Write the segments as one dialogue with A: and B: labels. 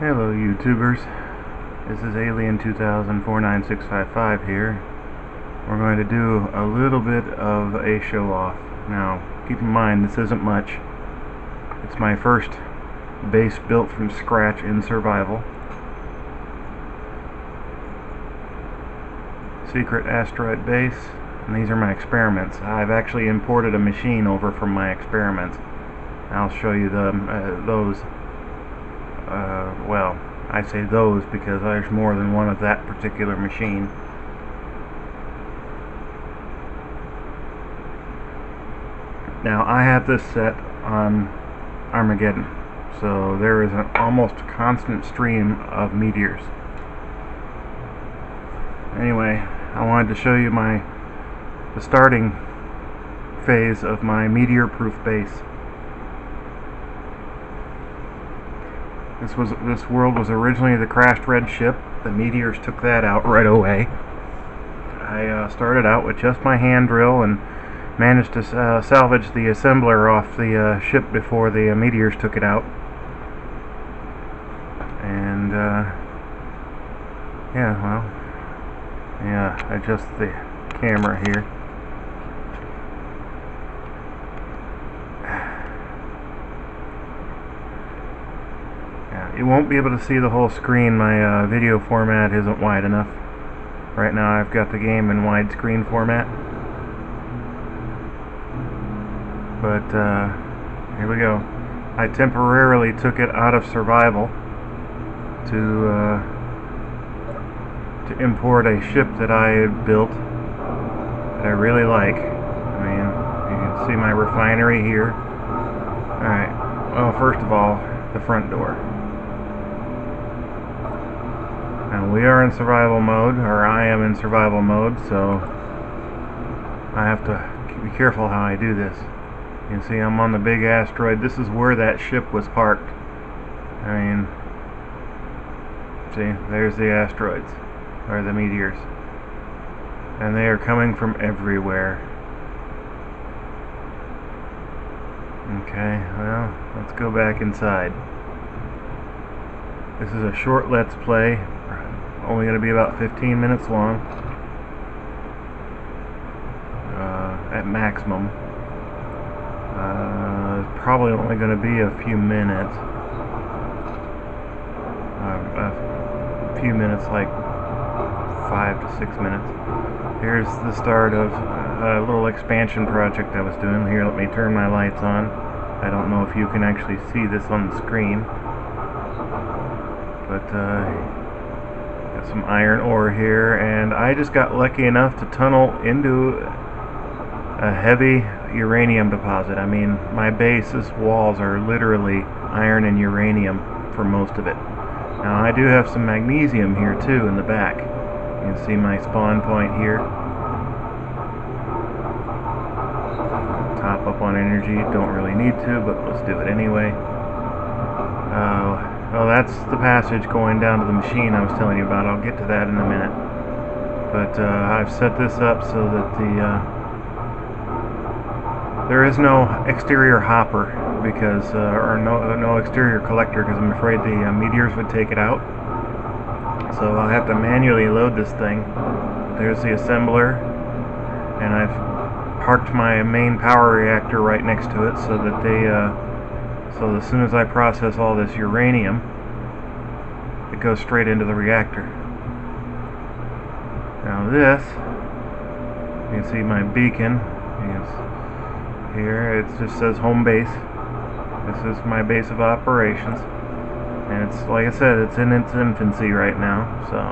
A: Hello YouTubers, this is Alien 2000-49655 here. We're going to do a little bit of a show off. Now keep in mind this isn't much. It's my first base built from scratch in survival. Secret asteroid base, and these are my experiments. I've actually imported a machine over from my experiments. I'll show you those. Well, I say those because there's more than one of that particular machine. Now I have this set on Armageddon, so there is an almost constant stream of meteors. Anyway, I wanted to show you the starting phase of my meteor-proof base. This world was originally the crashed red ship. The meteors took that out right away. I started out with just my hand drill and managed to salvage the assembler off the ship before the meteors took it out. And adjust the camera here. You won't be able to see the whole screen. My video format isn't wide enough. Right now I've got the game in widescreen format. But here we go. I temporarily took it out of survival to import a ship that I had built that I really like. I mean, you can see my refinery here. Alright, well, first of all, the front door. Now we are in survival mode, or I am in survival mode, so I have to be careful how I do this. You can see I'm on the big asteroid. This is where that ship was parked. I mean, see, there's the asteroids, or the meteors. And they are coming from everywhere. Okay, well, let's go back inside. This is a short Let's Play, only going to be about 15 minutes long, at maximum. Probably only going to be a few minutes. A few minutes, like 5 to 6 minutes. Here's the start of a little expansion project I was doing. Here, let me turn my lights on. I don't know if you can actually see this on the screen, but got some iron ore here, and I just got lucky enough to tunnel into a heavy uranium deposit. I mean, my base's walls are literally iron and uranium for most of it. Now I do have some magnesium here too in the back. You can see my spawn point here. Top up on energy, don't really need to, but let's do it anyway. Well, that's the passage going down to the machine I was telling you about. I'll get to that in a minute. But I've set this up so that there is no exterior hopper because, or no exterior collector, because I'm afraid the meteors would take it out. So I'll have to manually load this thing. There's the assembler, and I've parked my main power reactor right next to it so that so as soon as I process all this uranium, it goes straight into the reactor. Now this, you can see my beacon. Here it just says home base. This is my base of operations, and it's, like I said, it's in its infancy right now. So,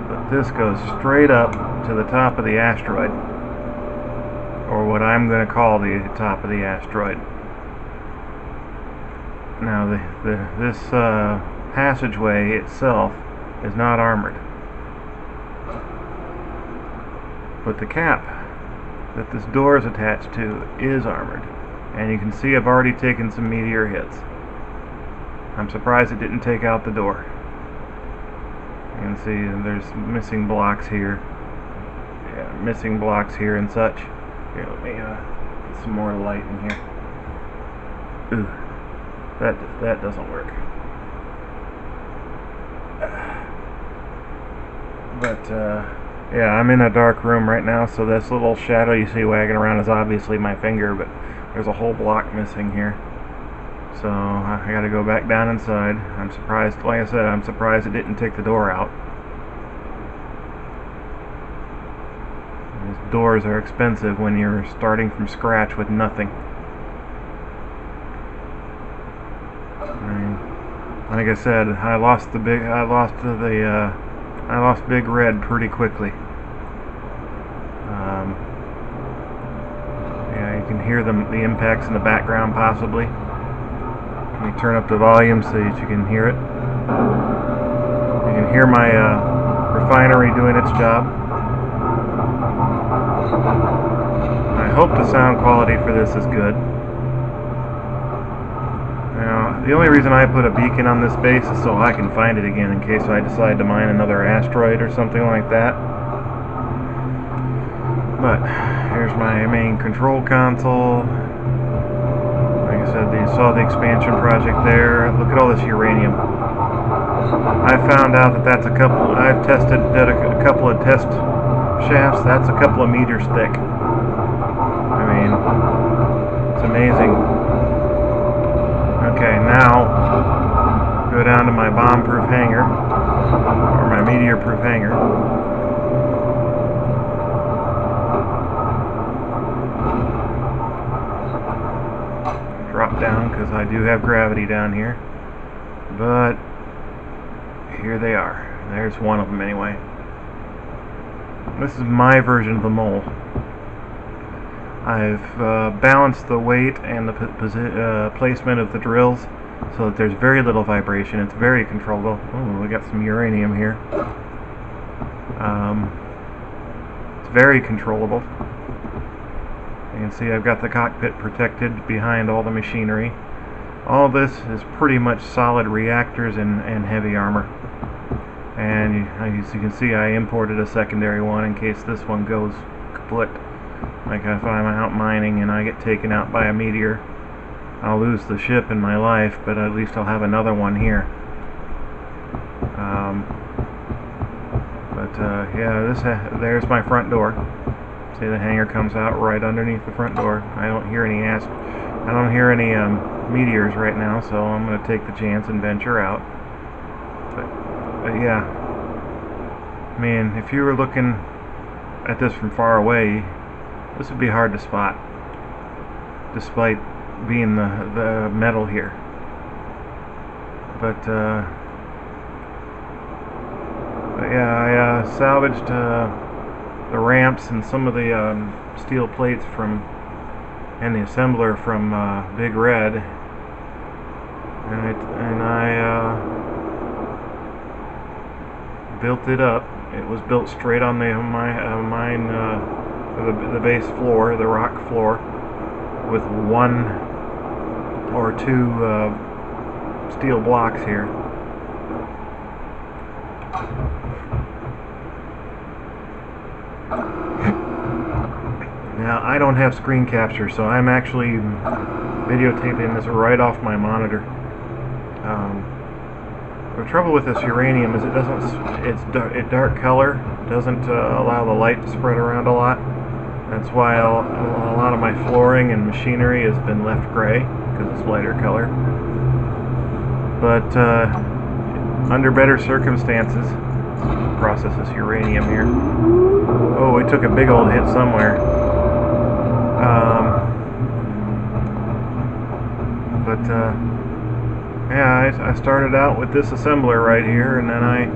A: but this goes straight up to the top of the asteroid, or what I'm going to call the top of the asteroid. Now this passageway itself is not armored, but the cap that this door is attached to is armored, and you can see I've already taken some meteor hits. I'm surprised it didn't take out the door. You can see there's missing blocks here. Yeah, missing blocks here and such. Here, let me get some more light in here. Ooh, that doesn't work. But yeah, I'm in a dark room right now, so this little shadow you see wagging around is obviously my finger, but there's a whole block missing here. So I gotta go back down inside. I'm surprised, like I said, I'm surprised it didn't take the door out. These doors are expensive when you're starting from scratch with nothing. I mean, like I said, I lost Big Red pretty quickly. Yeah, you can hear the impacts in the background possibly. Let me turn up the volume so that you can hear it. You can hear my refinery doing its job. I hope the sound quality for this is good. Now, the only reason I put a beacon on this base is so I can find it again in case I decide to mine another asteroid or something like that. But here's my main control console. Like I said, you saw the expansion project there. Look at all this uranium. I found out that that's a couple. I've did a couple of test shafts. That's a couple of meters thick. I mean, it's amazing. Okay, now go down to my bomb-proof hangar, or my meteor-proof hangar. Drop down because I do have gravity down here, but here they are. There's one of them anyway. This is my version of the mole. I've balanced the weight and the placement of the drills so that there's very little vibration. It's very controllable. Oh, we got some uranium here. It's very controllable. You can see I've got the cockpit protected behind all the machinery. All this is pretty much solid reactors and heavy armor. And as you can see, I imported a secondary one in case this one goes kaput. Like if I'm out mining and I get taken out by a meteor, I'll lose the ship and my life, but at least I'll have another one here. Yeah, there's my front door. See, the hangar comes out right underneath the front door. I don't hear any meteors right now, so I'm going to take the chance and venture out. But yeah, I mean, if you were looking at this from far away, this would be hard to spot, despite being the metal here. But yeah, I salvaged the ramps and some of the steel plates and the assembler from Big Red, and I built it up. It was built straight on the mine. The base floor, the rock floor, with one or two steel blocks here. Now, I don't have screen capture, so I'm actually videotaping this right off my monitor. The trouble with this uranium is it's dark color, doesn't allow the light to spread around a lot. That's why a lot of my flooring and machinery has been left gray, because it's lighter color. But under better circumstances, process this uranium here. Oh, we took a big old hit somewhere. Yeah, I started out with this assembler right here, and then I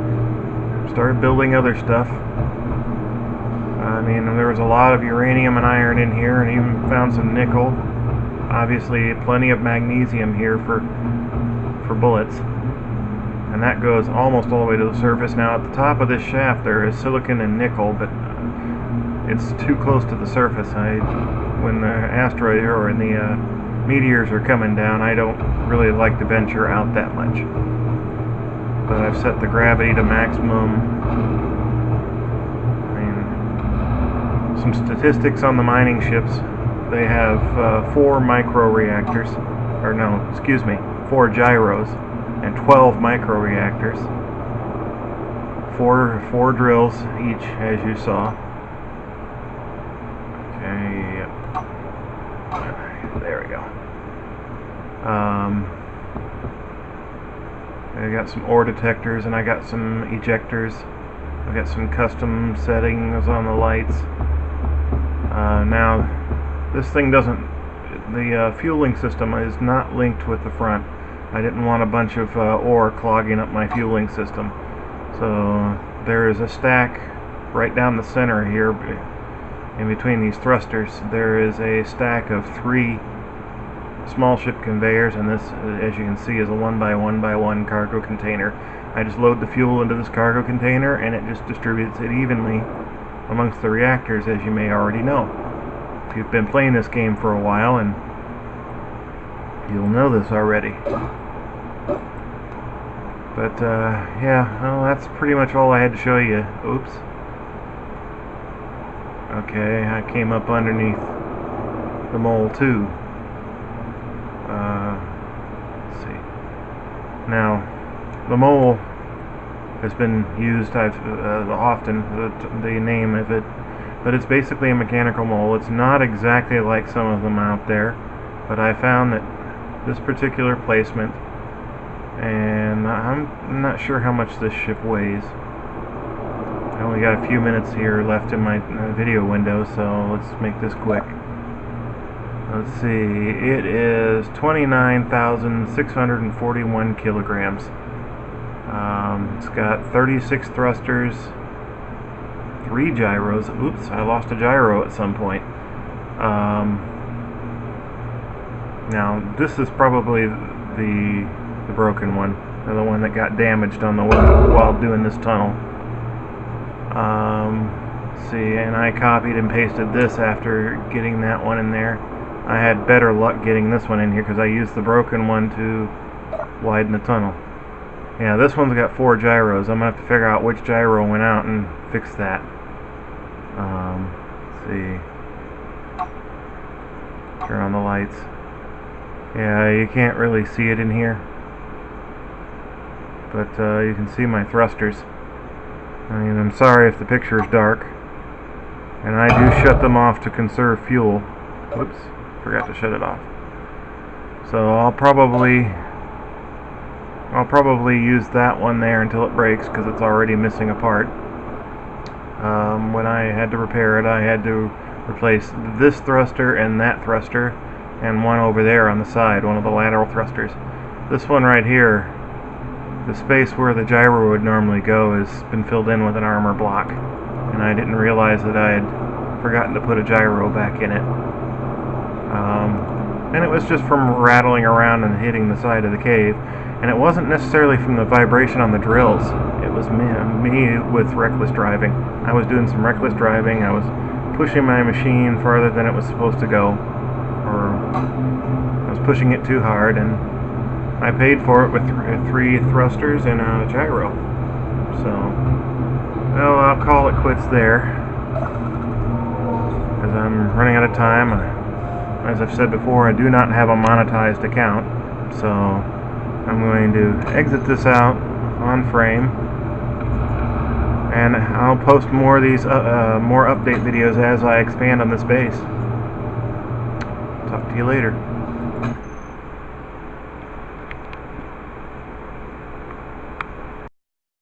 A: started building other stuff. I mean, there was a lot of uranium and iron in here, and even found some nickel. Obviously, plenty of magnesium here for bullets. And that goes almost all the way to the surface. Now, at the top of this shaft, there is silicon and nickel, but it's too close to the surface. When the asteroid or the meteors are coming down, I don't really like to venture out that much. But I've set the gravity to maximum. Some statistics on the mining ships. They have 4 microreactors, or no, excuse me, 4 gyros and 12 microreactors. four drills each, as you saw. Okay, yep. There we go. I got some ore detectors and I got some ejectors. I got some custom settings on the lights. Now, this thing doesn't. The fueling system is not linked with the front. I didn't want a bunch of ore clogging up my fueling system. So there is a stack right down the center here, in between these thrusters. There is a stack of 3 small ship conveyors, and this, as you can see, is a 1x1x1 cargo container. I just load the fuel into this cargo container, and it just distributes it evenly amongst the reactors, as you may already know. If you've been playing this game for a while, and you'll know this already. But yeah, well, that's pretty much all I had to show you. Oops. Okay, I came up underneath the mole too. Let's see. Now, the mole has been used often, the name of it, but it's basically a mechanical mole. It's not exactly like some of them out there, but I found that this particular placement, and I'm not sure how much this ship weighs. I only got a few minutes here left in my video window, so let's make this quick. Let's see, it is 29,641 kilograms. It's got 36 thrusters, 3 gyros. Oops, I lost a gyro at some point. Now, this is probably the broken one, or the one that got damaged on the way while doing this tunnel. Let's see, and I copied and pasted this after getting that one in there. I had better luck getting this one in here because I used the broken one to widen the tunnel. Yeah, this one's got 4 gyros. I'm going to have to figure out which gyro went out and fix that. Let's see. Turn on the lights. Yeah, you can't really see it in here, but you can see my thrusters. I mean, I'm sorry if the picture is dark, and I do shut them off to conserve fuel. Whoops, forgot to shut it off. So I'll probably use that one there until it breaks, because it's already missing a part. When I had to repair it, I had to replace this thruster and that thruster, and one over there on the side, one of the lateral thrusters. This one right here, the space where the gyro would normally go has been filled in with an armor block, and I didn't realize that I had forgotten to put a gyro back in it. And it was just from rattling around and hitting the side of the cave, and it wasn't necessarily from the vibration on the drills. It was me with reckless driving. I was doing some reckless driving. I was pushing my machine farther than it was supposed to go, or I was pushing it too hard, and I paid for it with 3 thrusters and a gyro. So, well, I'll call it quits there, because I'm running out of time. As I've said before, I do not have a monetized account, so I'm going to exit this out on frame, and I'll post more of these more update videos as I expand on this base. Talk to you later.